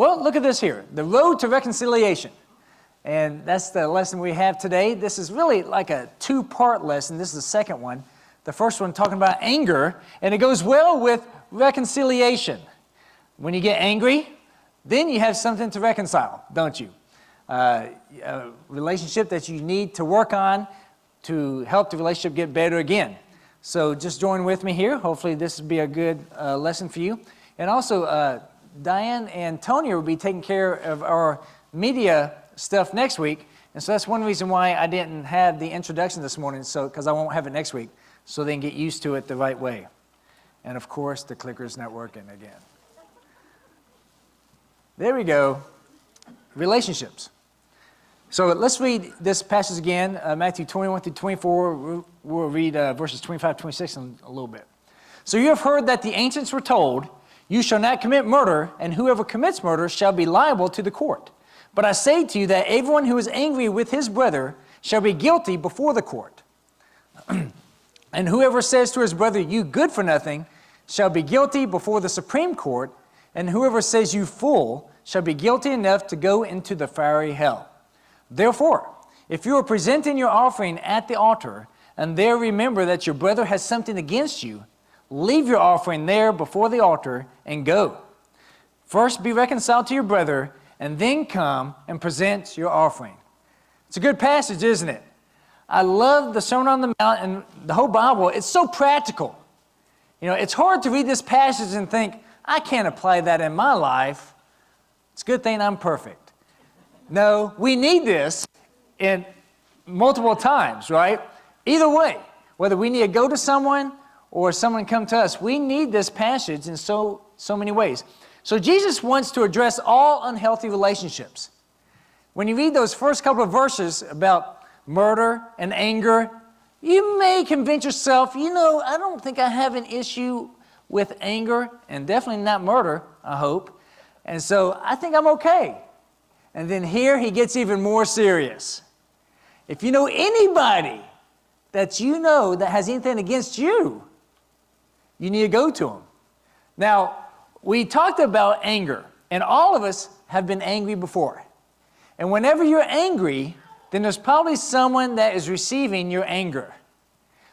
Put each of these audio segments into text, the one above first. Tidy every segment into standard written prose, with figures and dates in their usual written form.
Well, look at this here, the road to reconciliation. And that's the lesson we have today. This is really like a two-part lesson. This is the second one. The first one talking about anger, and it goes well with reconciliation. When you get angry, then you have something to reconcile, don't you? A relationship that you need to work on to help the relationship get better again. So just join with me here. Hopefully this will be a good lesson for you. And also, Diane and Tony will be taking care of our media stuff next week. And so that's one reason why I didn't have the introduction this morning, because I won't have it next week, so they can get used to it the right way. And of course, the clicker's not working again. There we go. Relationships. So let's read this passage again, Matthew 21 through 24. We'll read verses 25, 26 in a little bit. So you have heard that the ancients were told, "You shall not commit murder, and whoever commits murder shall be liable to the court. But I say to you that everyone who is angry with his brother shall be guilty before the court. And whoever says to his brother, 'You good for nothing,' shall be guilty before the Supreme Court. And whoever says, 'You fool,' shall be guilty enough to go into the fiery hell. Therefore, if you are presenting your offering at the altar, and there remember that your brother has something against you, leave your offering there before the altar and go. First be reconciled to your brother, and then come and present your offering." It's a good passage, isn't it? I love the Sermon on the Mount and the whole Bible. It's so practical. You know, it's hard to read this passage and think, I can't apply that in my life. It's a good thing I'm perfect. No, we need this in multiple times, right? Either way, whether we need to go to someone or someone come to us, we need this passage in so many ways. So Jesus wants to address all unhealthy relationships. When you read those first couple of verses about murder and anger, you may convince yourself, I don't think I have an issue with anger, and definitely not murder, I hope. And so I think I'm okay. And then here he gets even more serious. If you know anybody that you know that has anything against you, you need to go to him. Now, we talked about anger, and all of us have been angry before. And whenever you're angry, then there's probably someone that is receiving your anger.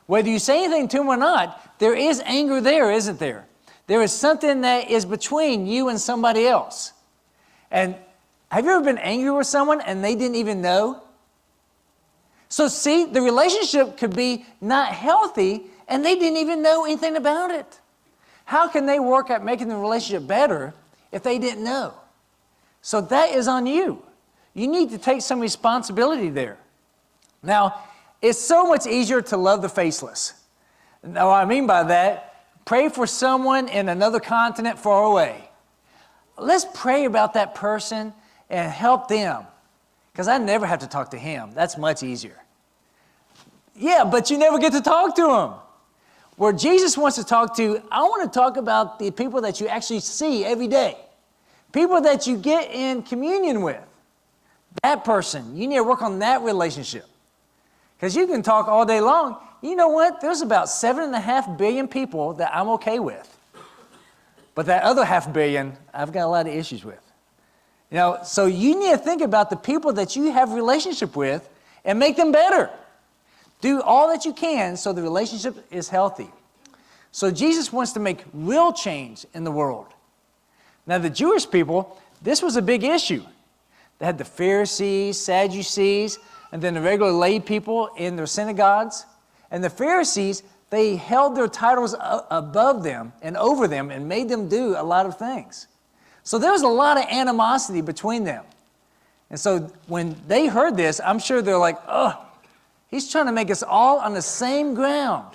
Whether you say anything to them or not, there is anger there, isn't there? There is something that is between you and somebody else. And have you ever been angry with someone and they didn't even know? So see, the relationship could be not healthy and they didn't even know anything about it. How can they work at making the relationship better if they didn't know? So that is on you. You need to take some responsibility there. Now, it's so much easier to love the faceless. Now, what I mean by that, pray for someone in another continent far away. Let's pray about that person and help them, because I never have to talk to him. That's much easier. Yeah, but you never get to talk to him. Where Jesus wants to talk to, I want to talk about the people that you actually see every day. People that you get in communion with. That person, you need to work on that relationship. Because you can talk all day long. You know what? There's about 7.5 billion people that I'm okay with. But that other 500 million, I've got a lot of issues with. So you need to think about the people that you have a relationship with and make them better. Do all that you can so the relationship is healthy. So Jesus wants to make real change in the world. Now the Jewish people, this was a big issue. They had the Pharisees, Sadducees, and then the regular lay people in their synagogues. And the Pharisees, they held their titles above them and over them and made them do a lot of things. So there was a lot of animosity between them. And so when they heard this, I'm sure they're like, oh, he's trying to make us all on the same ground.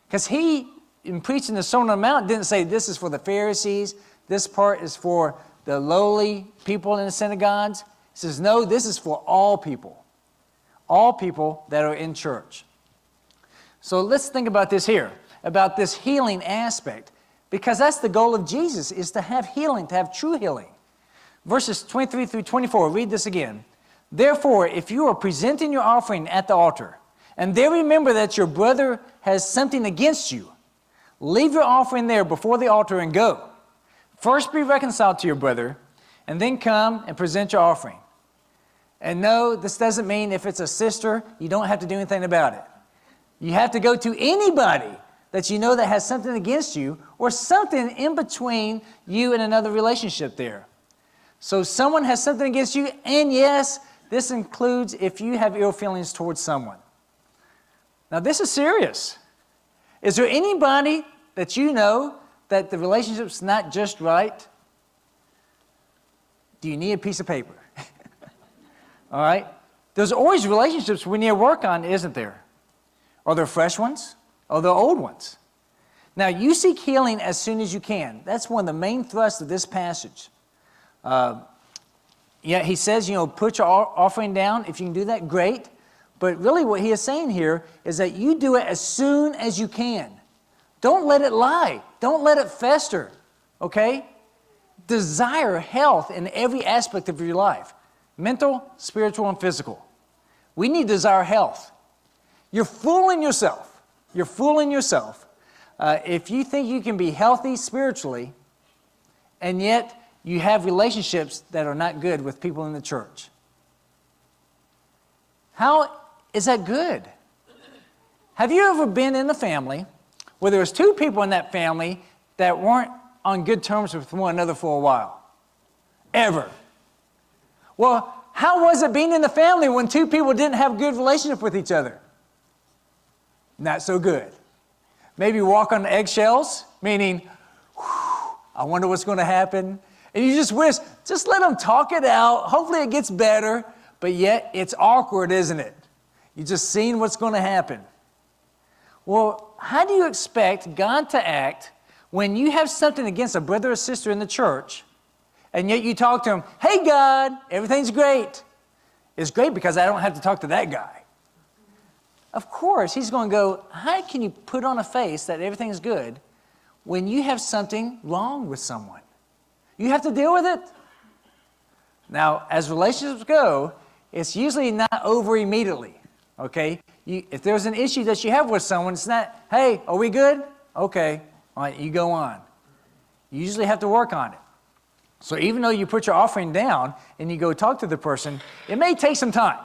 Because he, in preaching the Sermon on the Mount, didn't say this is for the Pharisees, this part is for the lowly people in the synagogues. He says, no, this is for all people that are in church. So let's think about this here, about this healing aspect, because that's the goal of Jesus, is to have healing, to have true healing. Verses 23 through 24, read this again. Therefore, if you are presenting your offering at the altar, and there remember that your brother has something against you, leave your offering there before the altar and go. First be reconciled to your brother, and then come and present your offering. And no, this doesn't mean if it's a sister, you don't have to do anything about it. You have to go to anybody that you know that has something against you or something in between you and another relationship there. So someone has something against you, and yes, this includes if you have ill feelings towards someone. Now this is serious. Is there anybody that you know that the relationship's not just right? Do you need a piece of paper? All right? There's always relationships we need to work on, isn't there? Are there fresh ones? Are there old ones? Now, you seek healing as soon as you can. That's one of the main thrusts of this passage. He says, put your offering down. If you can do that, great. But really what he is saying here is that you do it as soon as you can. Don't let it lie. Don't let it fester, okay? Desire health in every aspect of your life. Mental, spiritual, and physical. We need to desire health. You're fooling yourself. You're fooling yourself. If you think you can be healthy spiritually, and yet you have relationships that are not good with people in the church. How is that good? Have you ever been in a family where there was two people in that family that weren't on good terms with one another for a while? Ever? Well, how was it being in the family when two people didn't have a good relationship with each other? Not so good. Maybe walk on eggshells, meaning, I wonder what's going to happen. And you just wish, just let them talk it out. Hopefully it gets better, but yet it's awkward, isn't it? You're just seeing what's going to happen. Well, how do you expect God to act when you have something against a brother or sister in the church, and yet you talk to him, hey God, everything's great. It's great because I don't have to talk to that guy. Of course, he's going to go, how can you put on a face that everything's good when you have something wrong with someone? You have to deal with it. Now, as relationships go, it's usually not over immediately, okay? If there's an issue that you have with someone, it's not, hey, are we good? Okay, all right, you go on. You usually have to work on it. So even though you put your offering down and you go talk to the person, it may take some time,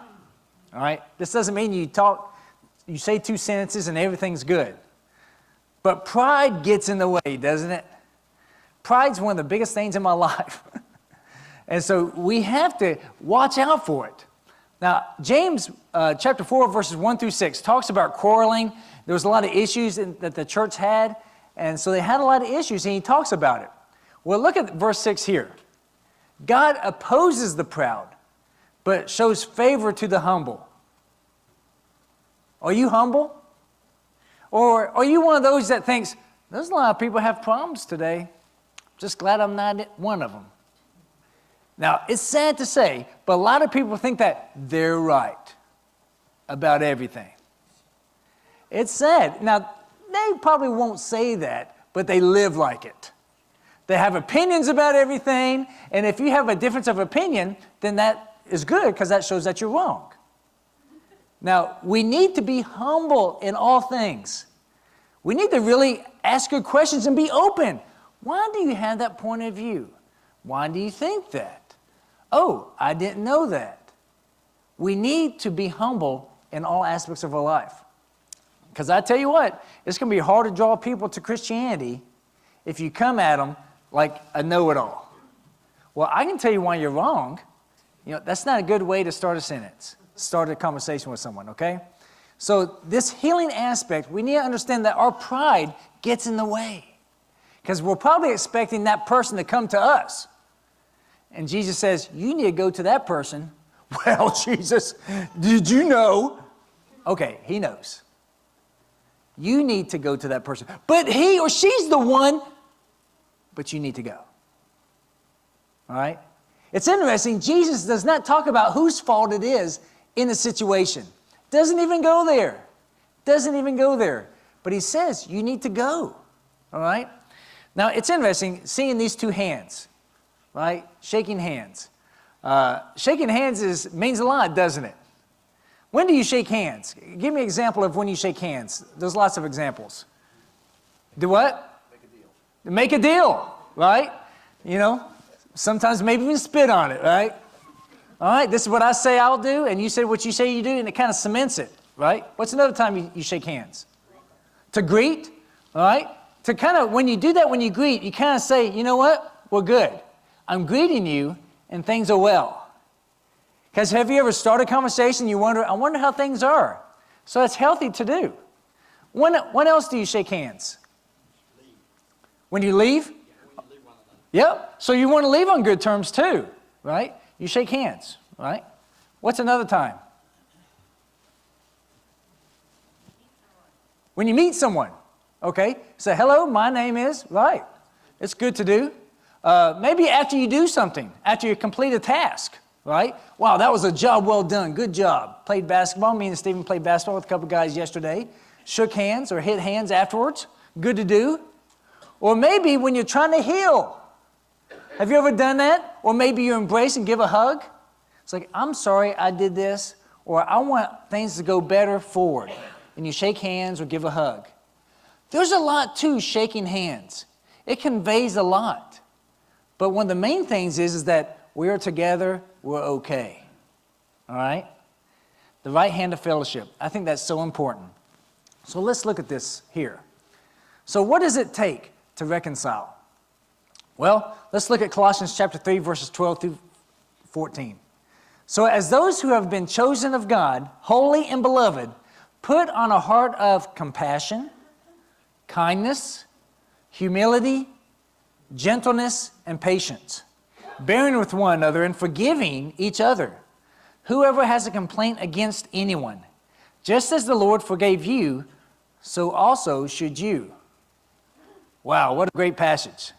all right? This doesn't mean you say two sentences and everything's good. But pride gets in the way, doesn't it? Pride's one of the biggest things in my life. And so we have to watch out for it. Now, James chapter 4, verses 1 through 6 talks about quarreling. There was a lot of issues that the church had, and so they had a lot of issues, and he talks about it. Well, look at verse 6 here. God opposes the proud, but shows favor to the humble. Are you humble? Or are you one of those that thinks, there's a lot of people have problems today. Just glad I'm not one of them. Now, it's sad to say, but a lot of people think that they're right about everything. It's sad. Now, they probably won't say that, but they live like it. They have opinions about everything, and if you have a difference of opinion, then that is good because that shows that you're wrong. Now, we need to be humble in all things. We need to really ask good questions and be open. Why do you have that point of view? Why do you think that? Oh, I didn't know that. We need to be humble in all aspects of our life. Because I tell you what, it's going to be hard to draw people to Christianity if you come at them like a know-it-all. Well, I can tell you why you're wrong. That's not a good way to start a sentence, start a conversation with someone, okay? So this healing aspect, we need to understand that our pride gets in the way. Because we're probably expecting that person to come to us. And Jesus says, you need to go to that person. Well, Jesus, did you know? Okay, he knows. You need to go to that person. But he or she's the one, but you need to go. All right? It's interesting, Jesus does not talk about whose fault it is in a situation. Doesn't even go there. Doesn't even go there. But he says, you need to go. All right? Now, it's interesting seeing these two hands, right? Shaking hands. Shaking hands means a lot, doesn't it? When do you shake hands? Give me an example of when you shake hands. There's lots of examples. Do what? Make a deal. Make a deal, right? Sometimes maybe even spit on it, right? All right, this is what I say I'll do, and you say what you say you do, and it kind of cements it, right? What's another time you shake hands? To greet, all right? To kind of, when you do that, when you greet, you kind of say, you know what? We're good. I'm greeting you, and things are well. Because have you ever started a conversation, you wonder, I wonder how things are. So it's healthy to do. When else do you shake hands? When you leave? Yep. So you want to leave on good terms too, right? You shake hands, right? What's another time? When you meet someone, okay? Say, hello, my name is, right? It's good to do. Maybe after you do something, after you complete a task, right? Wow, that was a job well done. Good job. Played basketball. Me and Stephen played basketball with a couple guys yesterday. Shook hands or hit hands afterwards. Good to do. Or maybe when you're trying to heal. Have you ever done that? Or maybe you embrace and give a hug. It's like, I'm sorry I did this, or I want things to go better forward. And you shake hands or give a hug. There's a lot to shaking hands. It conveys a lot. But one of the main things is that we are together, we're okay. All right? The right hand of fellowship. I think that's so important. So let's look at this here. So what does it take to reconcile? Well, let's look at Colossians chapter 3, verses 12 through 14. So as those who have been chosen of God, holy and beloved, put on a heart of compassion, kindness, humility, gentleness, and patience, bearing with one another and forgiving each other. Whoever has a complaint against anyone, just as the Lord forgave you, so also should you. Wow, what a great passage.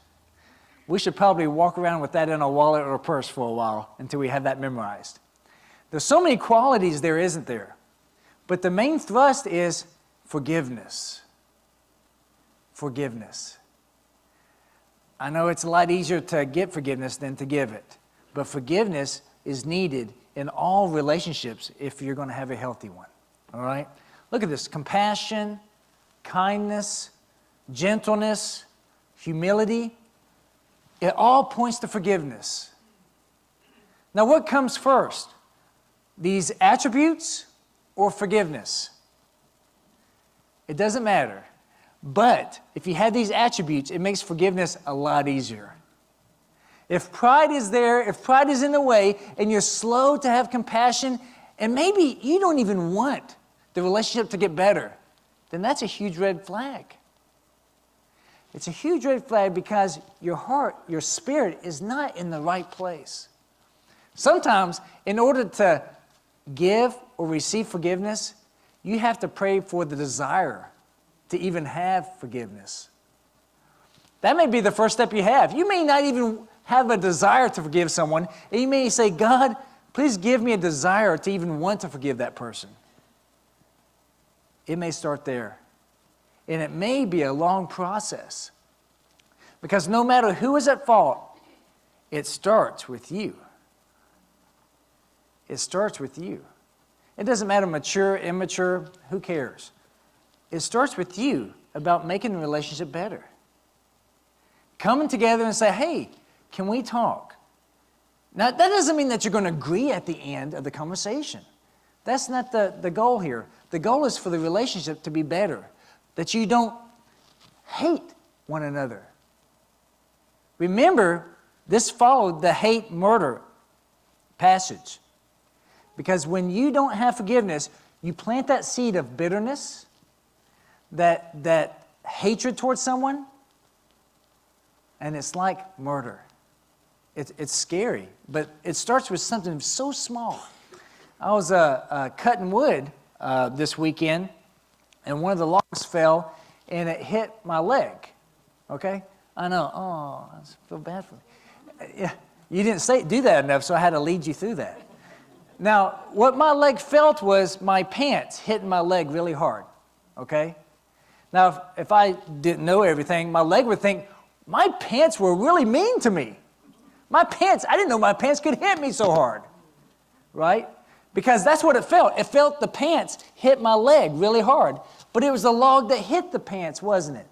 We should probably walk around with that in a wallet or a purse for a while until we have that memorized. There's so many qualities there, isn't there? But the main thrust is forgiveness. Forgiveness. I know it's a lot easier to get forgiveness than to give it. But forgiveness is needed in all relationships if you're going to have a healthy one. All right? Look at this. Compassion, kindness, gentleness, humility. It all points to forgiveness. Now, what comes first? These attributes or forgiveness? It doesn't matter. But if you have these attributes, it makes forgiveness a lot easier. If pride is there, if pride is in the way, and you're slow to have compassion, and maybe you don't even want the relationship to get better, then that's a huge red flag. It's a huge red flag because your heart, your spirit is not in the right place. Sometimes, in order to give or receive forgiveness, you have to pray for the desire to even have forgiveness. That may be the first step you have. You may not even have a desire to forgive someone, and you may say, God, please give me a desire to even want to forgive that person. It may start there. And it may be a long process. Because no matter who is at fault, it starts with you. It starts with you. It doesn't matter mature, immature, who cares? It starts with you about making the relationship better. Coming together and say, hey, can we talk? Now, that doesn't mean that you're going to agree at the end of the conversation. That's not the goal here. The goal is for the relationship to be better. That you don't hate one another. Remember, this followed the hate murder passage. Because when you don't have forgiveness, you plant that seed of bitterness, that hatred towards someone, and it's like murder. It's scary, but it starts with something so small. I was cutting wood this weekend, and one of the logs fell, and it hit my leg, okay? I know, I feel bad for me. Yeah, you didn't do that enough, so I had to lead you through that. Now, what my leg felt was my pants hitting my leg really hard, okay? Now, if I didn't know everything, my leg would think, my pants were really mean to me. My pants, I didn't know my pants could hit me so hard, right? Because that's what it felt. It felt the pants hit my leg really hard. But it was the log that hit the pants, wasn't it?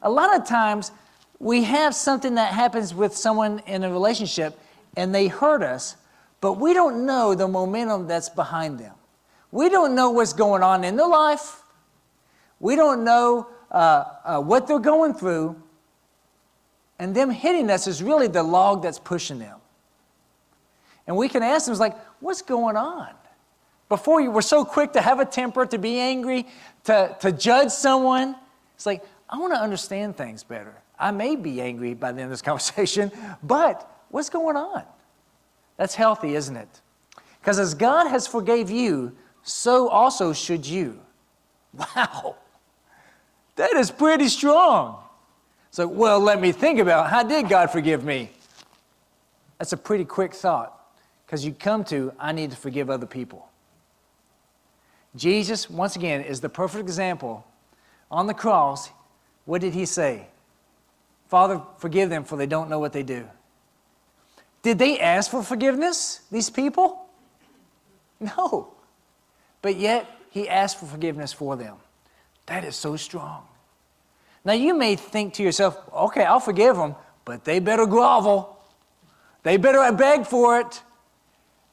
A lot of times, we have something that happens with someone in a relationship and they hurt us, but we don't know the momentum that's behind them. We don't know what's going on in their life. We don't know what they're going through. And them hitting us is really the log that's pushing them. And we can ask them, it's like, what's going on? Before you were so quick to have a temper, to be angry, to judge someone. It's like, I want to understand things better. I may be angry by the end of this conversation, but what's going on? That's healthy, isn't it? Because as God has forgave you, so also should you. Wow. That is pretty strong. So, well, let me think about how did God forgive me? That's a pretty quick thought. Because you come to, I need to forgive other people. Jesus, once again, is the perfect example. On the cross, what did he say? Father, forgive them, for they don't know what they do. Did they ask for forgiveness, these people? No. But yet, he asked for forgiveness for them. That is so strong. Now, you may think to yourself, okay, I'll forgive them, but they better grovel. They better beg for it.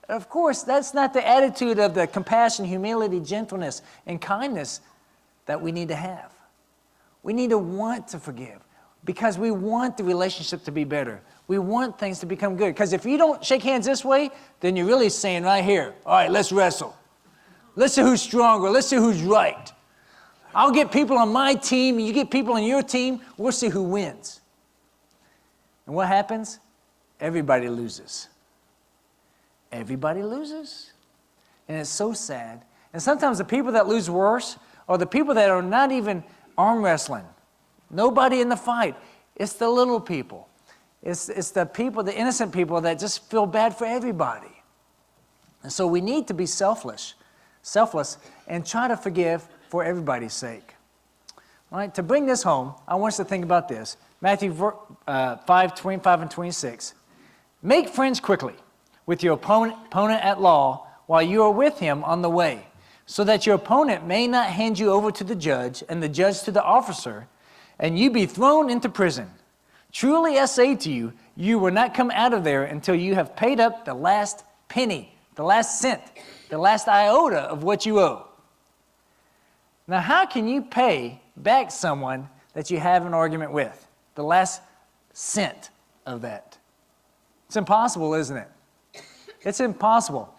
Of course, that's not the attitude of the compassion, humility, gentleness, and kindness that we need to have. We need to want to forgive because we want the relationship to be better. We want things to become good. Because if you don't shake hands this way, then you're really saying right here, all right, let's wrestle. Let's see who's stronger. Let's see who's right. I'll get people on my team, and you get people on your team. We'll see who wins. And what happens? Everybody loses. Everybody loses. And it's so sad. And sometimes the people that lose worse are the people that are not even arm wrestling. Nobody in the fight. It's the little people. It's the people, the innocent people that just feel bad for everybody. And so we need to be selfless, and try to forgive for everybody's sake. All right, to bring this home, I want us to think about this. Matthew 5, 25 and 26. Make friends quickly with your opponent at law while you are with him on the way, so that your opponent may not hand you over to the judge and the judge to the officer, and you be thrown into prison. Truly I say to you, you will not come out of there until you have paid up the last penny, the last cent, the last iota of what you owe. Now, how can you pay back someone that you have an argument with? The last cent of that. It's impossible, isn't it? It's impossible.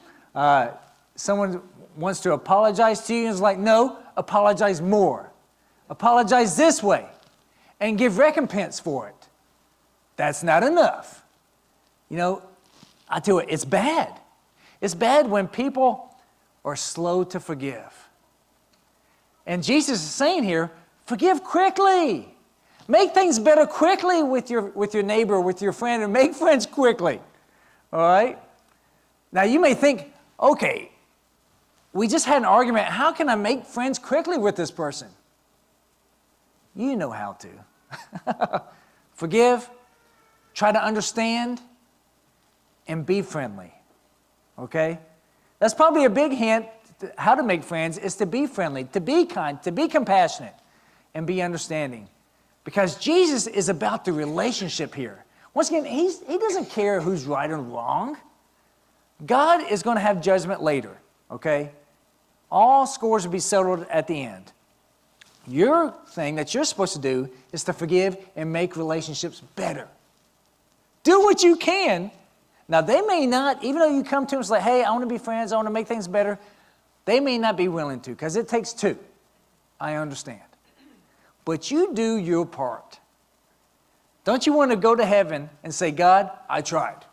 Someone wants to apologize to you and is like, no, apologize more. Apologize this way and give recompense for it. That's not enough. You know, I tell you, it's bad. It's bad when people are slow to forgive. And Jesus is saying here, forgive quickly. Make things better quickly with your neighbor, with your friend, and make friends quickly. All right? Now, you may think, okay, we just had an argument. How can I make friends quickly with this person? You know how to. Forgive, try to understand, and be friendly. Okay? That's probably a big hint. How to make friends is to be friendly, to be kind, to be compassionate, and be understanding. Because Jesus is about the relationship here. Once again, he doesn't care who's right or wrong. God is going to have judgment later, okay? All scores will be settled at the end. Your thing that you're supposed to do is to forgive and make relationships better. Do what you can. Now, they may not, even though you come to them and say, hey, I want to be friends, I want to make things better, they may not be willing to, because it takes two. I understand. But you do your part. Don't you want to go to heaven and say, God, I tried.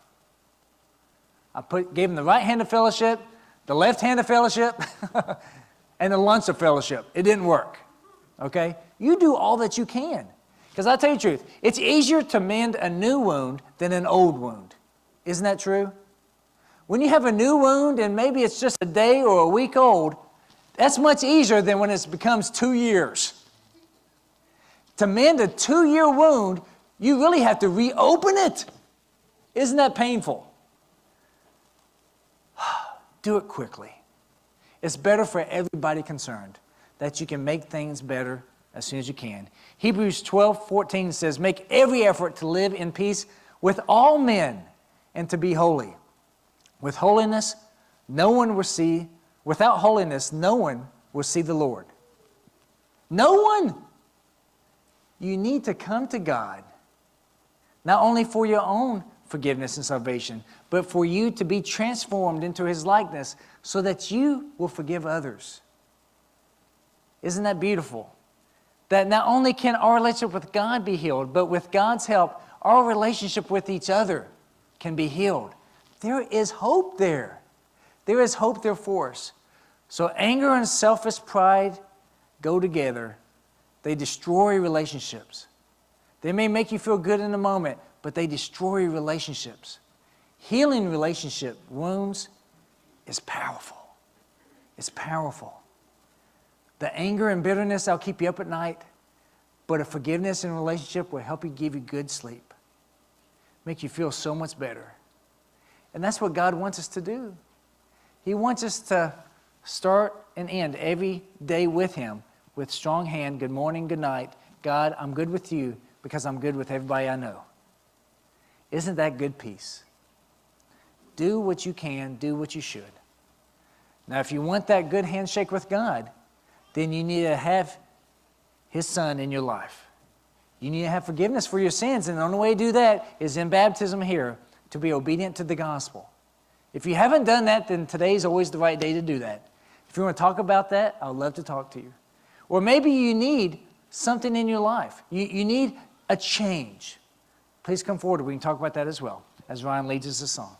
I gave him the right hand of fellowship, the left hand of fellowship, and the lunch of fellowship. It didn't work. Okay? You do all that you can. Because I'll tell you the truth, it's easier to mend a new wound than an old wound. Isn't that true? When you have a new wound and maybe it's just a day or a week old, that's much easier than when it becomes 2 years. To mend a 2-year wound, you really have to reopen it. Isn't that painful? Do it quickly. It's better for everybody concerned that you can make things better as soon as you can. Hebrews 12:14 says, make every effort to live in peace with all men and to be holy. With holiness, no one will see, without holiness, no one will see the Lord. No one. You need to come to God, not only for your own forgiveness and salvation, but for you to be transformed into His likeness so that you will forgive others. Isn't that beautiful? That not only can our relationship with God be healed, but with God's help, our relationship with each other can be healed. There is hope there. There is hope there for us. So anger and selfish pride go together. They destroy relationships. They may make you feel good in the moment, but they destroy relationships. Healing relationship wounds is powerful. It's powerful. The anger and bitterness that'll keep you up at night, but a forgiveness in a relationship will help you give you good sleep, make you feel so much better. And that's what God wants us to do. He wants us to start and end every day with Him with strong hand, good morning, good night. God, I'm good with you because I'm good with everybody I know. Isn't that good peace? Do what you can, do what you should. Now, if you want that good handshake with God, then you need to have His Son in your life. You need to have forgiveness for your sins, and the only way to do that is in baptism here, to be obedient to the gospel. If you haven't done that, then today's always the right day to do that. If you want to talk about that, I'd love to talk to you. Or maybe you need something in your life. You need a change. Please come forward. We can talk about that as well, as Ryan leads us a song.